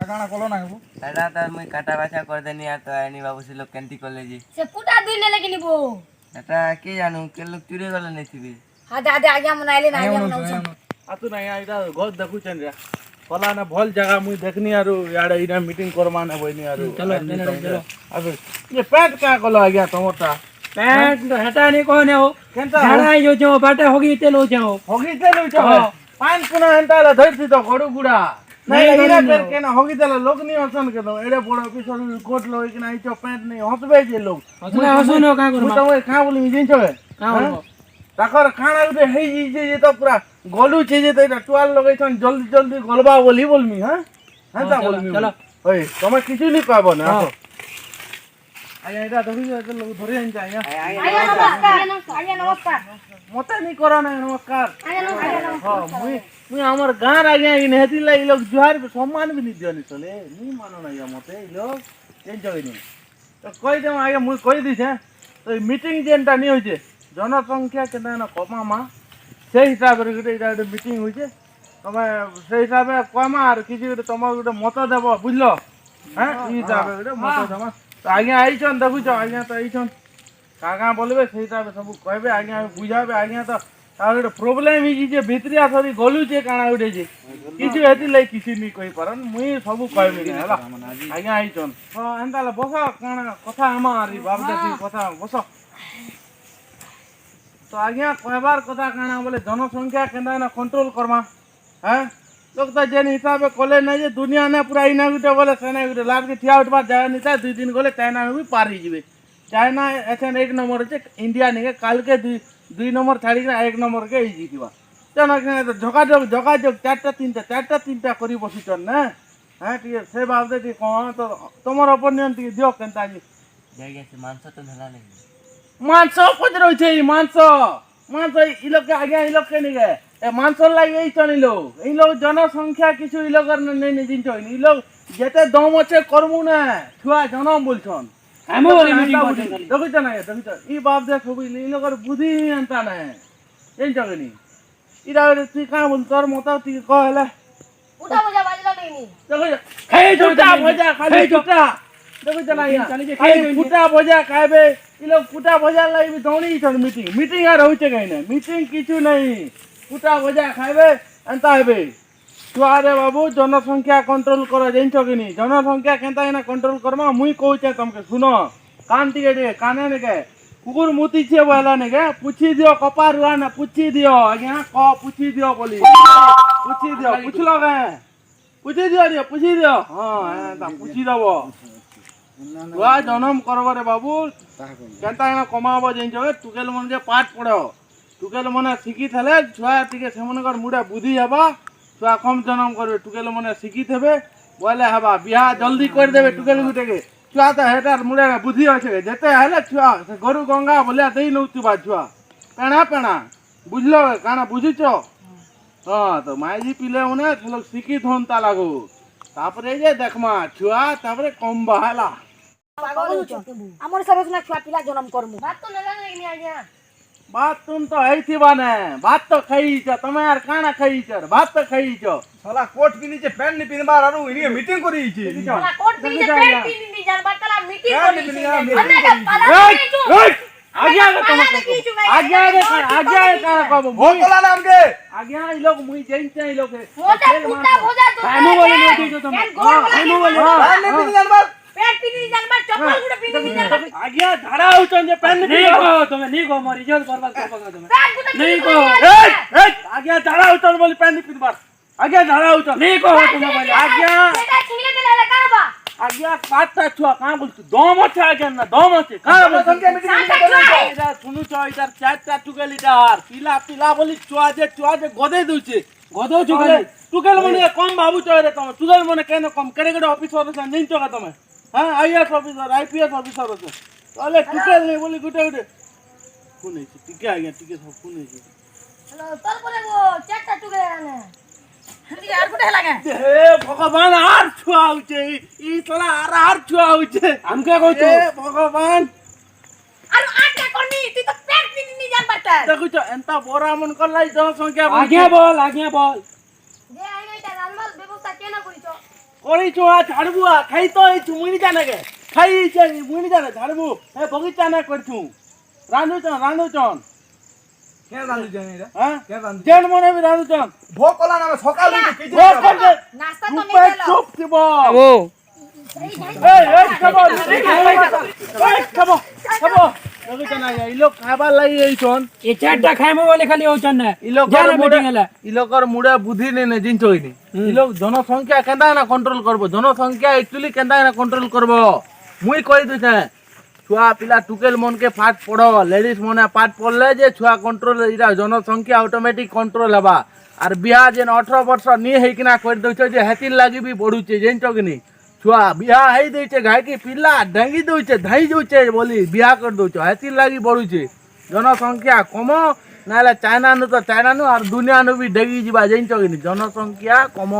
কাଣା কলো না বাবু এটা তো মুই কাটা বাছা করে দেনি আর তো আইনি বাবু ছিল ক্যান্টি কলেজে সে পুটা দুই নেলে কিনিব এটা কি জানু কে লোক চুরি গলে নেছিবি হাদে হাদে আগে মনে আইলে না আগে মনে উঠছ আতু না এটা ঘর দেখুছেন রে কলা না ভল জায়গা মুই দেখনি আর ইয়াড়ে ইনা মিটিং করমা না বইনি আর চলো চলো আবে ये पैंट का कलो आ गया टमाटा पैंट हटा नहीं कोने हो केनता झाड़ाई जो बाटे होगी तेल हो जाओ होगी तेल उचो पान कुना हंता ला धरती तो गडू गुडा नहीं इरा कर के ना होगी तेल लोग नहीं हसन के दो एड़े बड़ो पिसो कोट लो कि ना इचो पैंट नहीं हसबे जे लोग हसले हसनो का करू तो मैं खा बोली जिन छे का बोलबो ताकर खाना उठे हेई जे तो पूरा गलू छे जे तो एटा टुआल लगैछन जल्दी जल्दी गलबा बोली बोलमी हां हंता बोलमी चलो ओए तमे किछु नहीं पाबो ना आया एटा धरि लोग धरि आइन जाय आगे नमस्कार आगे नमस्कार मते नहीं करो ना नमस्कार आगे नमस्कार हां मुई हमर गां आ गया इन हेती ला इ लोग जुहार सम्मान भी नहीं दियनि चले नहीं मानो ना या मते इ लोग चेंज होई नहीं तो कहि दे आगे मुई कहि दी छे तो मीटिंग जेनटा नहीं होई छे जनसंख्या केना ना कमामा से हिसाब रे गटे इटा मीटिंग होई छे तमे से हिसाब रे कमा आर किछि गटे तम गटे मत देबो बुझलो हैं इ हिसाब रे गटे मत देबो तो आगे आइछन देखु छ आगे तो आइछन काका बोलबे से हिसाब सब कहबे आगे बुझाबे आगे तो तार प्रॉब्लम ही जे भितरिया सरी गलु जे काना उठे जे किछु हेति लै किछि नि कहि परन मुई सब कहबे ना हला आगे आइछन हां एंताला बस काना कथा हमारी बाप दादी कथा बस तो आगे कहबार कथा काना बोले जनसंख्या केना ना कंट्रोल करमा हैं लोग तो जेन हिसाब कले नै जे दुनिया ने पूरा इना गुटे बोले सेना गुटे लाग के ठिया उठबार जाय नि ता 2 दिन गले चाइना में भी पार ही जिवे चाइना एथन 1 नंबर छे इंडिया ने काल के 2 नंबर छाड़ी के 1 नंबर के ही जीतिबा तेना के तो जोगाजोग चारटा तीनटा करी बसिचन ना हां ठीक से बात दे कोन तो तमर ओपिनियन ती दियो केनता जी जाय से मांस तो भेला नहीं मांस खोज रही छे मांस इ लोग के आगे इ लोग के नहीं गए ए मांस लाई এই চনি লোক এই লোক জনসংখ্যা কিছু ই লোকের নেই নেই জিন চই ই লোক যেতে দম আছে করমু না ছুয়া জনম বলছন আমি বলি মিটিং করছেন খালি দেখছ না দেখছ ই বাপ দে সবই ই লোকের বুদ্ধি আনতা না এই চগনি ইরা তুই কা বল তোর মত তুই কহলা পুটা মজা বাজলো নেই দেখছ খাই জুটা ভজা খালি জুটা দেখছ না ইয়া খালি ফুটা ভজা খাইবে ই লোক ফুটা ভজা লাগি দৌড়ি ছন মিটিং আর হইছে কাই না মিটিং কিছু নাই ফুটা ভজা খাইবে এন্তা হইবে तुआरे बाबू जनसंख्या कंट्रोल करो जैन छकिनी जनसंख्या केनता ना कंट्रोल करमा मुई कहूचे तुमके सुनो कान टिके काने ने के कुकुर मुती छे बोला ने के पूछी दियो कपार हुआ ना पूछी दियो आगे क पूछी दियो बोली पूछी दियो पूछलो के पूछी दियो हां एता पूछी दबो तुआ जन्म करबो रे बाबू केनता ना कमाबो जैन छके टुकेल मन के पाठ पढ़ो टुकेल मन शिखी थले छुआ टिके सेमनकर मुडा बुद्धि हबा छुआ कम जन्म करबे टुकेल मने शिखी थेबे बोले हबा बियाह जल्दी कर देबे टुकेल गुटे के छुआ त हेटार मुडे बुद्धि আছে যেতে হেলে ছুয়া গরু গঙ্গা বলিয়া দেই নউতিবা ছুয়া পেনা বুঝলো কানা বুঝিছো হ্যাঁ তো মাইজি পিলে মনে লোক শিখি ধনতা লাগো তারপরে যে দেখমা ছুয়া তারপরে কম বাহালা পাগল হচ্ছ আমার সরস না ছুয়া পিলা জন্ম করমু বাত তো নেলা নেই আগে बात तुम तो है थी बाने बात तो खाई छ तमे यार काना खाई छ बात तो खाई छ साला कोट पिनी छे पैंट नि पिनबार आरो इनी मीटिंग करी छी साला कोट पिनी छे पैंट पिनी नि जान बातला मीटिंग करी छी meeting अन्ने का पाला नहीं छु आगे का कहबो हो तोला नाम के आगे ई लोग मुई जइन छ ई लोग मोटा पुटा भोजा तो আমি বলি নই দিছো তুমি আমি বলি पैंट नि पिनी जानबार पैंट पिनी नि जान बात चप्पल गुडे पिनी नि जान आगे धारा होचन जे पेन नहीं को तुम्हें नहीं को मर इज्जत बर्बाद कर पका तुम्हें पैंट गुडे नहीं को आगे धारा होचन बोली पेन पिनबार आगे धारा होचन नहीं को तुम्हें बोले आगे सेटा छिले देला का बा आगे पाटा छुआ का बोलत दम আছে आगे ना दम আছে का जनसंख्या मीटिंग इधर सुनु छ इधर चारटा टुकेल इधर पिला बोली चुआ जे गदे दउचे गदो चुगले टुकेल मने कम बाबू चरे तुम टुकेल मने केन कम केड़े केड़े ऑफिसर छ नहीं चका तुम हां आईएएस ऑफिसर आईपीएस ऑफिसर छ तले टुकेल नहीं बोली गुटे कोन है टिके आगे टिके सब कोन है हेलो तल परे वो चारटा टुके आने हंदी यार गुटे लागे हे भगवान आर छुआ होचे ई तला आर छुआ होचे हमके कहू हे भगवान अरे आटा कोनी तू तो पैंट पिनी नि जान बात देखु छ एंता बोरा मन करलाई जनसंख्या आगे बोल दे आइना इटा नॉर्मल व्यवस्था केना करिছো କରିଛୁ ଝାଡବୁ ଖାଇ ତ ହେଇଛୁ ମୁଇଁ ଜାନେ କେ ଖାଇ ମୁଇଁ ଜାନେ ଝାଡବୁ ଏ ବଗିଚା ନା କରିଛୁ ରାନ୍ଧୁଛନ୍ কে রান্ধু জানি রে হ্যাঁ কে রান্ধু যেন মনে ବି ରାନ୍ଧୁଛନ୍ ভোগ কলা না সকাল হইছে কি ভোগ করবে नाश्ता तो চুপে नहीं देलो চুপ থিব ও এই খাবো খাবো খাবো বগিচা না ই লোক খাবার লাগি এইছন ଏ ଚାରିଟା ଖାଇମୁ ବୋଲି ଖାଲି ହଉଛନ୍ ନା ই লোকর ଯାହାର মুড়ে meeting ହେଲା ইলোকর মুড়ে বুদ্ধি নেই না জিনিস হইনি ইলোক জনসংখ্যা কেন্দা না কন্ট্রোল করব জনসংখ্যা একচুয়ালি কেন্দা না কন্ট্রোল করব মুই কই দিছে ছুয়া পিলা টুকেল মনকে পাঠ পড়ো লেডিস মনে পাঠ পড়লে যে ছুয়া কন্ট্রোল ইরা জনসংখ্যা অটোমেটিক কন্ট্রোল হবা আর বিয়া যেন 18 বর্ষ নি হেইকিনা কই দউছ যে হেতির লাগি বি বড়ুছে জানিছ কি নি ছুয়া বিয়া হেই দেইছে গায়কি পিলা ডাঙ্গি দউছে ধাই যাউছে বলি বিয়া কর দউছ হেতির লাগি বড়ুছে জনসংখ্যা কম নাহলে চায়না নু আর দুনিয়া নু বি ডেগি যা জানিছ কি নি জনসংখ্যা কম